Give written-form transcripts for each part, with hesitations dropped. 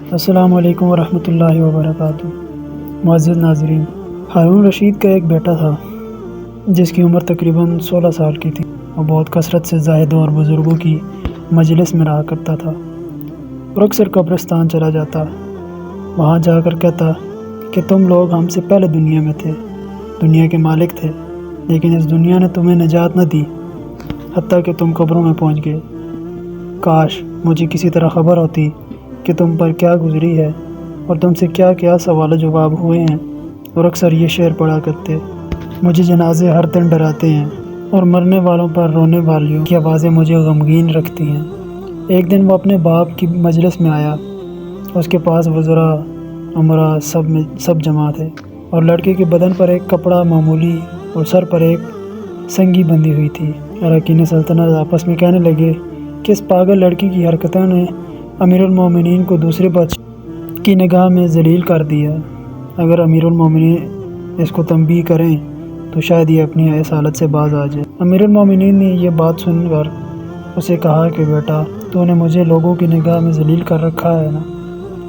السلام علیکم ورحمۃ اللہ وبرکاتہ۔ معزز ناظرین، ہارون رشید کا ایک بیٹا تھا جس کی عمر تقریباً 16 سال کی تھی۔ وہ بہت کثرت سے زاہدوں اور بزرگوں کی مجلس میں رہا کرتا تھا اور اکثر قبرستان چلا جاتا۔ وہاں جا کر کہتا کہ تم لوگ ہم سے پہلے دنیا میں تھے، دنیا کے مالک تھے، لیکن اس دنیا نے تمہیں نجات نہ دی حتیٰ کہ تم قبروں میں پہنچ گئے۔ کاش مجھے کسی طرح خبر ہوتی کہ تم پر کیا گزری ہے اور تم سے کیا کیا سوال و جواب ہوئے ہیں۔ اور اکثر یہ شعر پڑھا کرتے: مجھے جنازے ہر دن ڈراتے ہیں اور مرنے والوں پر رونے والیوں کی آوازیں مجھے غمگین رکھتی ہیں۔ ایک دن وہ اپنے باپ کی مجلس میں آیا۔ اس کے پاس وزراء، امراء سب جمع تھے اور لڑکے کے بدن پر ایک کپڑا معمولی اور سر پر ایک سنگی بندھی ہوئی تھی۔ اراکین سلطنت آپس میں کہنے لگے کہ اس پاگل لڑکی کی حرکتوں نے امیر المومنین کو دوسرے بادشاہ کی نگاہ میں ذلیل کر دیا۔ اگر امیر المومنین اس کو تنبیہ کریں تو شاید یہ اپنی اس حالت سے باز آ جائے۔ امیر المومنین نے یہ بات سن کر اسے کہا کہ بیٹا، تو نے مجھے لوگوں کی نگاہ میں ذلیل کر رکھا ہے نا۔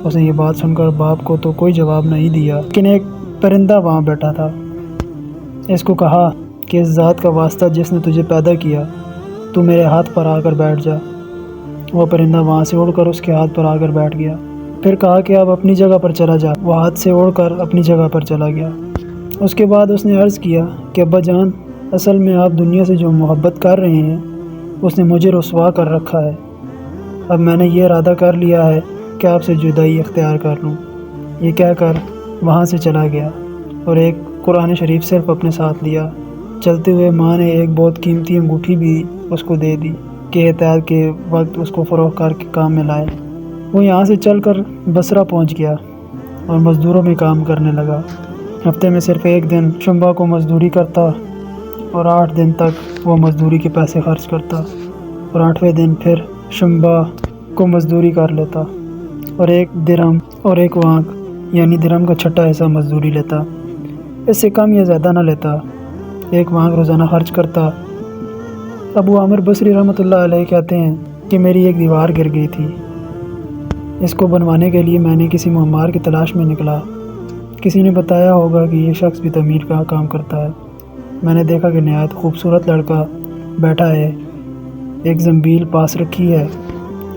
اس نے یہ بات سن کر باپ کو تو کوئی جواب نہیں دیا، لیکن ایک پرندہ وہاں بیٹھا تھا۔ اس کو کہا کہ اس ذات کا واسطہ جس نے تجھے پیدا کیا، تو میرے ہاتھ پر آ کر بیٹھ جا۔ وہ پرندہ وہاں سے اڑ کر اس کے ہاتھ پر آ کر بیٹھ گیا۔ پھر کہا کہ اب اپنی جگہ پر چلا جا۔ وہ ہاتھ سے اڑ کر اپنی جگہ پر چلا گیا۔ اس کے بعد اس نے عرض کیا کہ ابا جان، اصل میں آپ دنیا سے جو محبت کر رہے ہیں اس نے مجھے رسوا کر رکھا ہے۔ اب میں نے یہ ارادہ کر لیا ہے کہ آپ سے جدائی اختیار کر لوں۔ یہ کہہ کر وہاں سے چلا گیا اور ایک قرآن شریف صرف اپنے ساتھ لیا۔ چلتے ہوئے ماں نے ایک بہت قیمتی انگوٹھی بھی اس کو دے دی کہ احتیاط کے وقت اس کو فروخت کر کے کام میں لائے۔ وہ یہاں سے چل کر بصرہ پہنچ گیا اور مزدوروں میں کام کرنے لگا۔ ہفتے میں صرف ایک دن شنبہ کو مزدوری کرتا اور 8 دن تک وہ مزدوری کے پیسے خرچ کرتا اور 8ویں دن پھر شنبہ کو مزدوری کر لیتا اور 1 درہم اور 1 وانق یعنی درہم کا چھٹا حصہ مزدوری لیتا۔ اس سے کم یا زیادہ نہ لیتا۔ 1 وانق روزانہ خرچ کرتا۔ ابو عامر بصری رحمۃ اللہ علیہ کہتے ہیں کہ میری ایک دیوار گر گئی تھی۔ اس کو بنوانے کے لیے میں نے کسی معمار کی تلاش میں نکلا۔ کسی نے بتایا ہوگا کہ یہ شخص بھی تعمیر کا کام کرتا ہے۔ میں نے دیکھا کہ نہایت خوبصورت لڑکا بیٹھا ہے، ایک زنبیل پاس رکھی ہے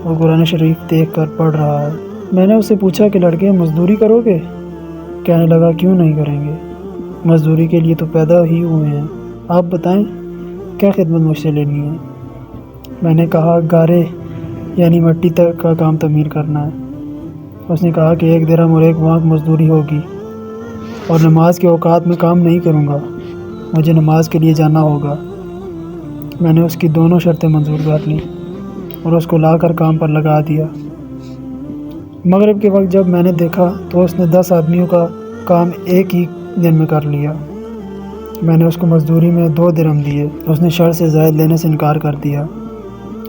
اور قرآن شریف دیکھ کر پڑھ رہا ہے۔ میں نے اس سے پوچھا کہ لڑکے، مزدوری کرو گے؟ کہنے لگا کیوں نہیں کریں گے، مزدوری کے لیے تو پیدا ہی ہوئے ہیں۔ آپ بتائیں کیا خدمت مجھ سے لینی ہے؟ میں نے کہا گارے یعنی مٹی تک کا کام تعمیر کرنا ہے۔ اس نے کہا کہ 1 درہم اور 1 وانق مزدوری ہوگی اور نماز کے اوقات میں کام نہیں کروں گا، مجھے نماز کے لیے جانا ہوگا۔ میں نے اس کی دونوں شرطیں منظور کر لیں اور اس کو لا کر کام پر لگا دیا۔ مغرب کے وقت جب میں نے دیکھا تو اس نے 10 آدمیوں کا کام ایک ہی دن میں کر لیا۔ میں نے اس کو مزدوری میں 2 درہم دیے۔ اس نے شرط سے زائد لینے سے انکار کر دیا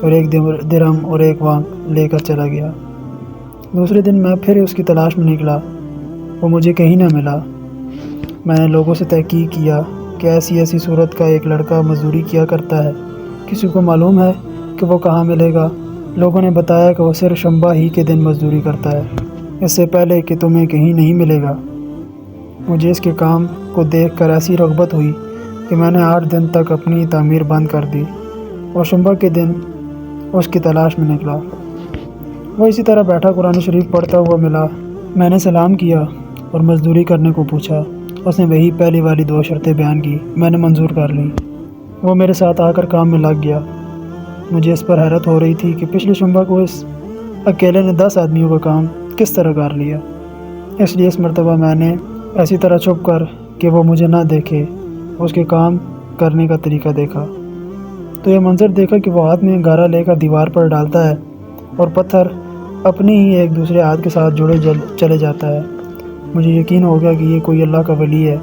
اور 1 درہم اور 1 وانق لے کر چلا گیا۔ دوسرے دن میں پھر اس کی تلاش میں نکلا۔ وہ مجھے کہیں نہ ملا۔ میں نے لوگوں سے تحقیق کیا کہ ایسی صورت کا ایک لڑکا مزدوری کیا کرتا ہے، کسی کو معلوم ہے کہ وہ کہاں ملے گا؟ لوگوں نے بتایا کہ وہ صرف شنبہ ہی کے دن مزدوری کرتا ہے، اس سے پہلے کہ تمہیں کہیں نہیں ملے گا۔ مجھے اس کے کام کو دیکھ کر ایسی رغبت ہوئی کہ میں نے 8 دن تک اپنی تعمیر بند کر دی اور شنبہ کے دن اس کی تلاش میں نکلا۔ وہ اسی طرح بیٹھا قرآن شریف پڑھتا ہوا ملا۔ میں نے سلام کیا اور مزدوری کرنے کو پوچھا۔ اس نے وہی پہلی والی 2 شرطیں بیان کی، میں نے منظور کر لیں۔ وہ میرے ساتھ آ کر کام میں لگ گیا۔ مجھے اس پر حیرت ہو رہی تھی کہ پچھلے شنبہ کو اس اکیلے نے 10 آدمیوں کا کام کس طرح کر لیا۔ اس لیے اس مرتبہ میں نے ایسی طرح چھپ کر کہ وہ مجھے نہ دیکھے اس کے کام کرنے کا طریقہ دیکھا تو یہ منظر دیکھا کہ وہ ہاتھ میں گارا لے کر دیوار پر ڈالتا ہے اور پتھر اپنے ہی ایک دوسرے ہاتھ کے ساتھ جڑے چلے جاتا ہے۔ مجھے یقین ہو گیا کہ یہ کوئی اللہ کا ولی ہے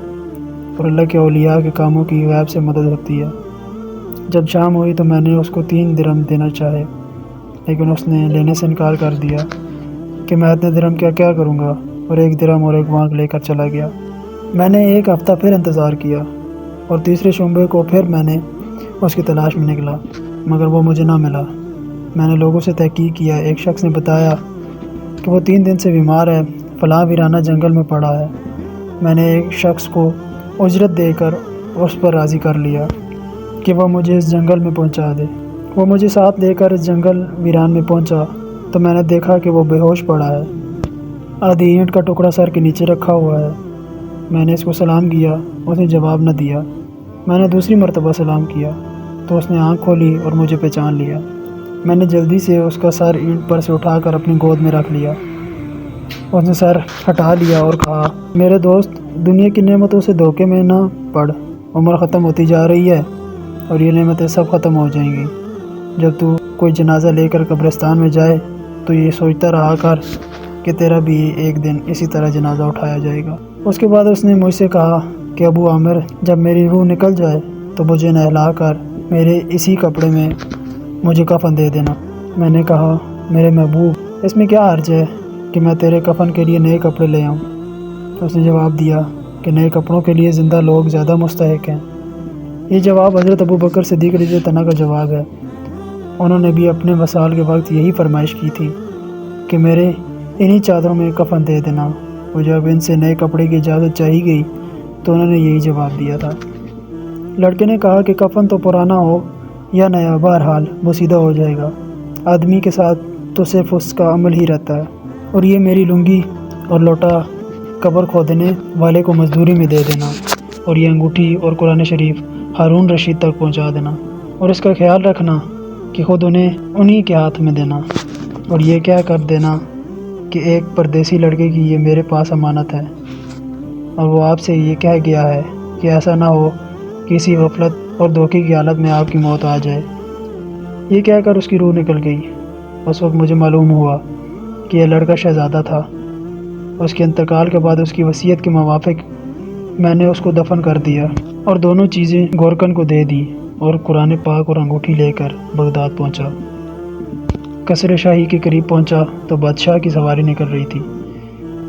اور اللہ کے اولیاء کے کاموں کی غیب سے مدد ہوتی ہے۔ جب شام ہوئی تو میں نے اس کو 3 درہم دینا چاہے، لیکن اس نے لینے سے انکار کر دیا کہ میں اتنے درہم کیا کروں گا، اور 1 درہم اور 1 وانق لے کر چلا گیا۔ میں نے 1 ہفتہ پھر انتظار کیا اور تیسرے شنبے کو پھر میں نے اس کی تلاش میں نکلا، مگر وہ مجھے نہ ملا۔ میں نے لوگوں سے تحقیق کیا۔ ایک شخص نے بتایا کہ وہ 3 دن سے بیمار ہے، فلاں ویرانہ جنگل میں پڑا ہے۔ میں نے ایک شخص کو اجرت دے کر اس پر راضی کر لیا کہ وہ مجھے اس جنگل میں پہنچا دے۔ وہ مجھے ساتھ لے کر اس جنگل ویران میں پہنچا تو میں نے دیکھا کہ وہ بے ہوش پڑا ہے، آدھی اینٹ کا ٹکڑا سر کے نیچے رکھا ہوا ہے۔ میں نے اس کو سلام کیا، اس نے جواب نہ دیا۔ میں نے دوسری مرتبہ سلام کیا تو اس نے آنکھ کھولی اور مجھے پہچان لیا۔ میں نے جلدی سے اس کا سر اینٹ پر سے اٹھا کر اپنی گود میں رکھ لیا۔ اس نے سر ہٹا لیا اور کہا، میرے دوست، دنیا کی نعمتوں سے دھوکے میں نہ پڑ۔ عمر ختم ہوتی جا رہی ہے اور یہ نعمتیں سب ختم ہو جائیں گی۔ جب تو کوئی جنازہ لے کر قبرستان میں جائے تو یہ سوچتا رہا کر کہ تیرا بھی ایک دن اسی طرح جنازہ اٹھایا جائے گا۔ اس کے بعد اس نے مجھ سے کہا کہ ابو عامر، جب میری روح نکل جائے تو مجھے نہلا کر میرے اسی کپڑے میں مجھے کفن دے دینا۔ میں نے کہا، میرے محبوب، اس میں کیا حرج ہے کہ میں تیرے کفن کے لیے نئے کپڑے لے آؤں؟ اس نے جواب دیا کہ نئے کپڑوں کے لیے زندہ لوگ زیادہ مستحق ہیں۔ یہ جواب حضرت ابوبکر صدیق رضی اللہ عنہ کا جواب ہے۔ انہوں نے بھی اپنے وصال کے وقت یہی فرمائش کی تھی کہ میرے انہی چادروں میں کفن دے دینا، اور جب ان سے نئے کپڑے کی اجازت چاہی گئی تو انہوں نے یہی جواب دیا تھا۔ لڑکے نے کہا کہ کفن تو پرانا ہو یا نیا، بہرحال بوسیدہ ہو جائے گا۔ آدمی کے ساتھ تو صرف اس کا عمل ہی رہتا ہے، اور یہ میری لنگی اور لوٹا قبر کھودنے والے کو مزدوری میں دے دینا، اور یہ انگوٹھی اور قرآن شریف ہارون رشید تک پہنچا دینا، اور اس کا خیال رکھنا کہ خود انہی کے ہاتھ میں دینا، اور یہ کہہ کر دینا کہ ایک پردیسی لڑکے کی یہ میرے پاس امانت ہے، اور وہ آپ سے یہ کہہ گیا ہے کہ ایسا نہ ہو کہ اسی غفلت اور دھوکے کی حالت میں آپ کی موت آ جائے۔ یہ کہہ کر اس کی روح نکل گئی۔ اس وقت مجھے معلوم ہوا کہ یہ لڑکا شہزادہ تھا۔ اس کے انتقال کے بعد اس کی وصیت کے موافق میں نے اس کو دفن کر دیا اور دونوں چیزیں گورکن کو دے دی، اور قرآن پاک اور انگوٹھی لے کر بغداد پہنچا۔ قصر شاہی کے قریب پہنچا تو بادشاہ کی سواری نکل رہی تھی۔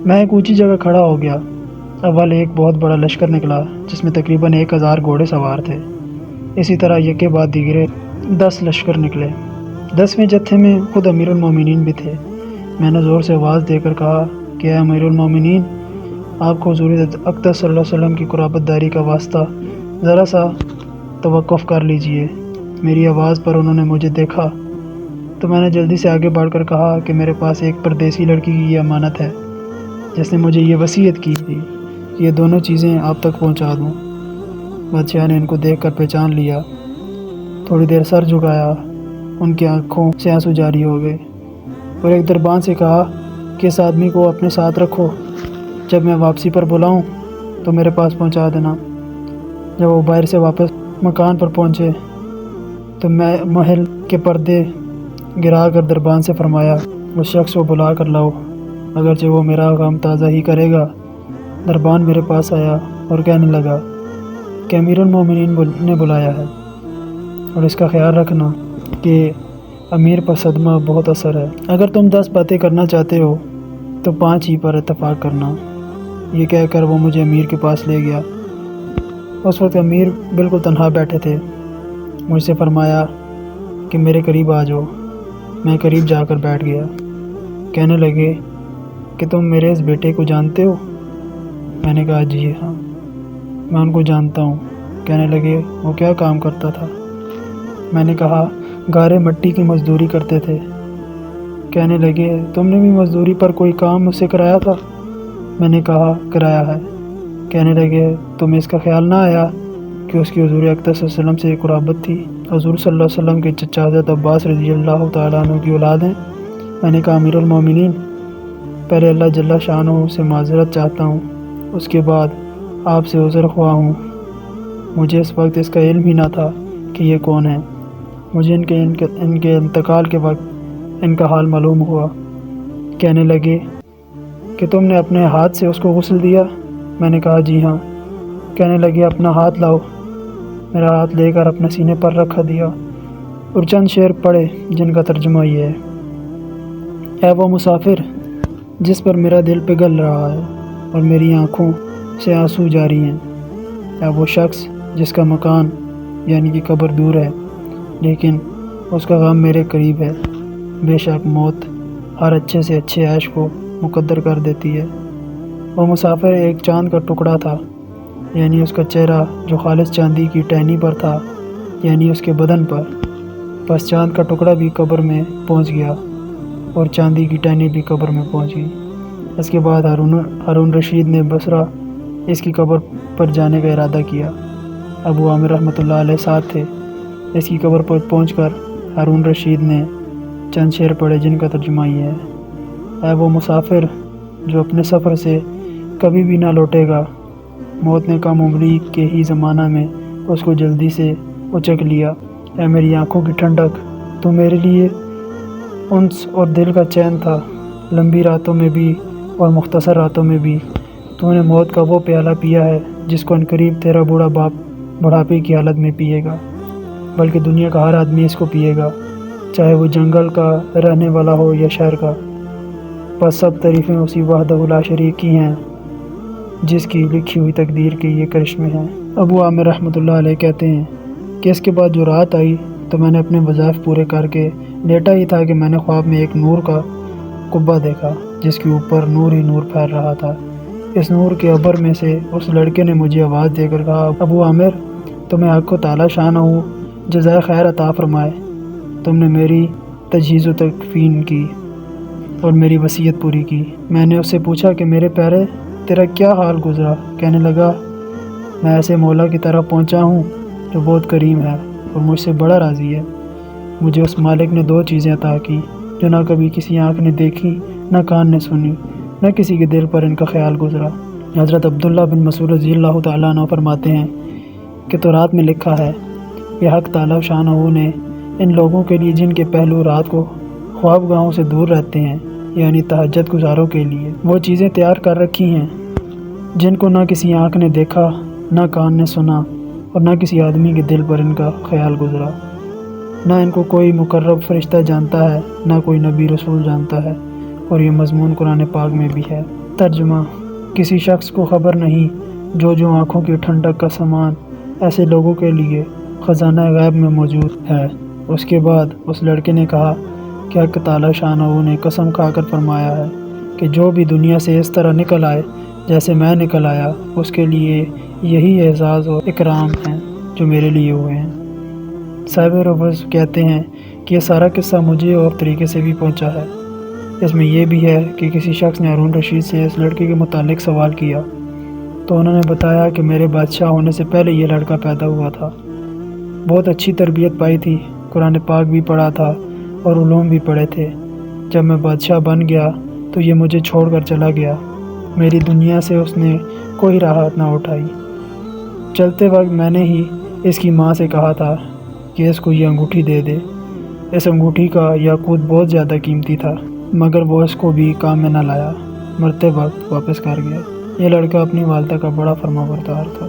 میں ایک اونچی جگہ کھڑا ہو گیا۔ اول ایک بہت بڑا لشکر نکلا جس میں تقریباً 1000 گھوڑے سوار تھے۔ اسی طرح یکے بعد دیگرے 10 لشکر نکلے۔ 10ویں جتھے میں خود امیر المومنین بھی تھے۔ میں نے زور سے آواز دے کر کہا کہ اے امیر المومنین، آپ کو حضور اقدس صلی اللہ علیہ وسلم کی قرابت داری کا واسطہ ذرا سا توقف کر لیجئے۔ میری آواز پر انہوں نے مجھے دیکھا تو میں نے جلدی سے آگے بڑھ کر کہا کہ میرے پاس ایک پردیسی لڑکی کی یہ امانت ہے جس نے مجھے یہ وصیت کی تھی کہ یہ دونوں چیزیں آپ تک پہنچا دوں۔ بادشاہ نے ان کو دیکھ کر پہچان لیا۔ تھوڑی دیر سر جھکایا، ان کی آنکھوں سے آنسو جاری ہو گئے، اور ایک دربان سے کہا کہ اس آدمی کو اپنے ساتھ رکھو، جب میں واپسی پر بلاؤں تو میرے پاس پہنچا دینا۔ جب وہ باہر سے واپس مکان پر پہنچے تو میں محل کے پردے گرا کر دربان سے فرمایا، اس شخص کو بلا کر لاؤ، اگرچہ وہ میرا غم تازہ ہی کرے گا۔ دربان میرے پاس آیا اور کہنے لگا کہ امیر المومنین نے بلایا ہے، اور اس کا خیال رکھنا کہ امیر پر صدمہ بہت اثر ہے۔ اگر تم 10 باتیں کرنا چاہتے ہو تو 5 ہی پر اتفاق کرنا۔ یہ کہہ کر وہ مجھے امیر کے پاس لے گیا۔ اس وقت امیر بالکل تنہا بیٹھے تھے۔ مجھ سے فرمایا کہ میرے قریب آ جاؤ۔ میں قریب جا کر بیٹھ گیا۔ کہنے لگے کہ تم میرے اس بیٹے کو جانتے ہو؟ میں نے کہا جی ہاں، میں ان کو جانتا ہوں۔ کہنے لگے وہ کیا کام کرتا تھا؟ میں نے کہا گارے مٹی کی مزدوری کرتے تھے۔ کہنے لگے تم نے بھی مزدوری پر کوئی کام مجھ سے کرایا تھا؟ میں نے کہا کرایا ہے۔ کہنے لگے تمہیں اس کا خیال نہ آیا کہ اس کی حضور اقدس صلی اللہ علیہ وسلم سے ایک قرابت تھی؟ حضور صلی اللہ علیہ وسلم کے چچا حضرت عباس رضی اللہ تعالیٰ عنہ کی اولاد ہیں۔ میں نے کہا امیر المومنین، پہلے اللہ جل شانہ سے معذرت چاہتا ہوں، اس کے بعد آپ سے عذر خواہ ہوں۔ مجھے اس وقت اس کا علم ہی نہ تھا کہ یہ کون ہے۔ مجھے ان کے انتقال کے وقت ان کا حال معلوم ہوا۔ کہنے لگے کہ تم نے اپنے ہاتھ سے اس کو غسل دیا؟ میں نے کہا جی ہاں۔ کہنے لگے اپنا ہاتھ لاؤ۔ میرا ہاتھ لے کر اپنے سینے پر رکھ دیا اور چند شعر پڑھے جن کا ترجمہ یہ ہے، اے وہ مسافر جس پر میرا دل پگھل رہا ہے اور میری آنکھوں سے آنسو جاری ہیں، اے وہ شخص جس کا مکان یعنی کہ قبر دور ہے لیکن اس کا غم میرے قریب ہے، بے شک موت ہر اچھے سے اچھے عیش کو مقدر کر دیتی ہے۔ وہ مسافر ایک چاند کا ٹکڑا تھا، یعنی اس کا چہرہ جو خالص چاندی کی ٹہنی پر تھا، یعنی اس کے بدن پر۔ بس چاند کا ٹکڑا بھی قبر میں پہنچ گیا اور چاندی کی ٹہنی بھی قبر میں پہنچ گئی۔ اس کے بعد ہارون رشید نے بصرہ اس کی قبر پر جانے کا ارادہ کیا۔ ابو عامر رحمۃ اللہ علیہ ساتھ تھے۔ اس کی قبر پر پہنچ کر ہارون رشید نے چند شعر پڑھے جن کا ترجمہ یہ ہے: اے وہ مسافر جو اپنے سفر سے کبھی بھی نہ لوٹے گا، موت نے کم عمری کے ہی زمانہ میں اس کو جلدی سے اچک لیا۔ اے میری آنکھوں کی ٹھنڈک، تو میرے لیے انس اور دل کا چین تھا، لمبی راتوں میں بھی اور مختصر راتوں میں بھی تو نے موت کا وہ پیالہ پیا ہے جس کو عنقریب تیرا بوڑھا باپ بڑھاپے کی حالت میں پیے گا، بلکہ دنیا کا ہر آدمی اس کو پیے گا، چاہے وہ جنگل کا رہنے والا ہو یا شہر کا۔ بس سب تعریفیں اسی وحدہ لا شریک کی ہیں جس کی لکھی ہوئی تقدیر کے یہ کرشمے ہیں۔ ابو عامر رحمۃ اللہ علیہ کہتے ہیں کہ اس کے بعد جو رات آئی تو میں نے اپنے وظائف پورے کر کے لیٹا ہی تھا کہ میں نے خواب میں ایک نور کا قبہ دیکھا جس کے اوپر نور ہی نور پھیل رہا تھا۔ اس نور کے ابر میں سے اس لڑکے نے مجھے آواز دے کر کہا: ابو عامر، تمہیں حق کو تعالیٰ شانہ جزائے خیر عطا فرمائے، تم نے میری تجہیز و تکفین کی اور میری وصیت پوری کی۔ میں نے اس سے پوچھا کہ میرے پیارے تیرا کیا حال گزرا؟ کہنے لگا: میں ایسے مولا کی طرف پہنچا ہوں جو بہت کریم ہے اور مجھ سے بڑا راضی ہے۔ مجھے اس مالک نے 2 چیزیں عطا کی جو نہ کبھی کسی آنکھ نے دیکھی، نہ کان نے سنی، نہ کسی کے دل پر ان کا خیال گزرا۔ حضرت عبداللہ بن مسعود رضی اللہ تعالیٰ عنہ فرماتے ہیں کہ تورات میں لکھا ہے کہ حق تعالیٰ شانہ نے ان لوگوں کے لیے جن کے پہلو رات کو خواب گاہوں سے دور رہتے ہیں، یعنی تہجد گزاروں کے لیے، وہ چیزیں تیار کر رکھی ہیں جن کو نہ کسی آنکھ نے دیکھا، نہ کان نے سنا، اور نہ کسی آدمی کے دل پر ان کا خیال گزرا۔ نہ ان کو کوئی مقرب فرشتہ جانتا ہے، نہ کوئی نبی رسول جانتا ہے، اور یہ مضمون قرآن پاک میں بھی ہے۔ ترجمہ: کسی شخص کو خبر نہیں جو آنکھوں کی ٹھنڈک کا سامان ایسے لوگوں کے لیے خزانہ غیب میں موجود ہے۔ اس کے بعد اس لڑکے نے کہا کہ حق تعالیٰ شانہ نے قسم کھا کر فرمایا ہے کہ جو بھی دنیا سے اس طرح نکل آئے جیسے میں نکل آیا، اس کے لیے یہی اعزاز اور اکرام ہیں جو میرے لیے ہوئے ہیں۔ صاحب رفض کہتے ہیں کہ یہ سارا قصہ مجھے اور طریقے سے بھی پہنچا ہے۔ اس میں یہ بھی ہے کہ کسی شخص نے ہارون رشید سے اس لڑکے کے متعلق سوال کیا تو انہوں نے بتایا کہ میرے بادشاہ ہونے سے پہلے یہ لڑکا پیدا ہوا تھا، بہت اچھی تربیت پائی تھی، قرآن پاک بھی پڑھا تھا اور علوم بھی پڑھے تھے۔ جب میں بادشاہ بن گیا تو یہ مجھے چھوڑ کر چلا گیا، میری دنیا سے اس نے کوئی راحت نہ اٹھائی۔ چلتے وقت میں نے ہی اس کی ماں سے کہا تھا کہ اس کو یہ انگوٹھی دے دے۔ اس انگوٹھی کا یاقوت بہت زیادہ قیمتی تھا، مگر وہ اس کو بھی کام میں نہ لایا، مرتے وقت واپس کر گیا۔ یہ لڑکا اپنی والدہ کا بڑا فرمانبردار تھا۔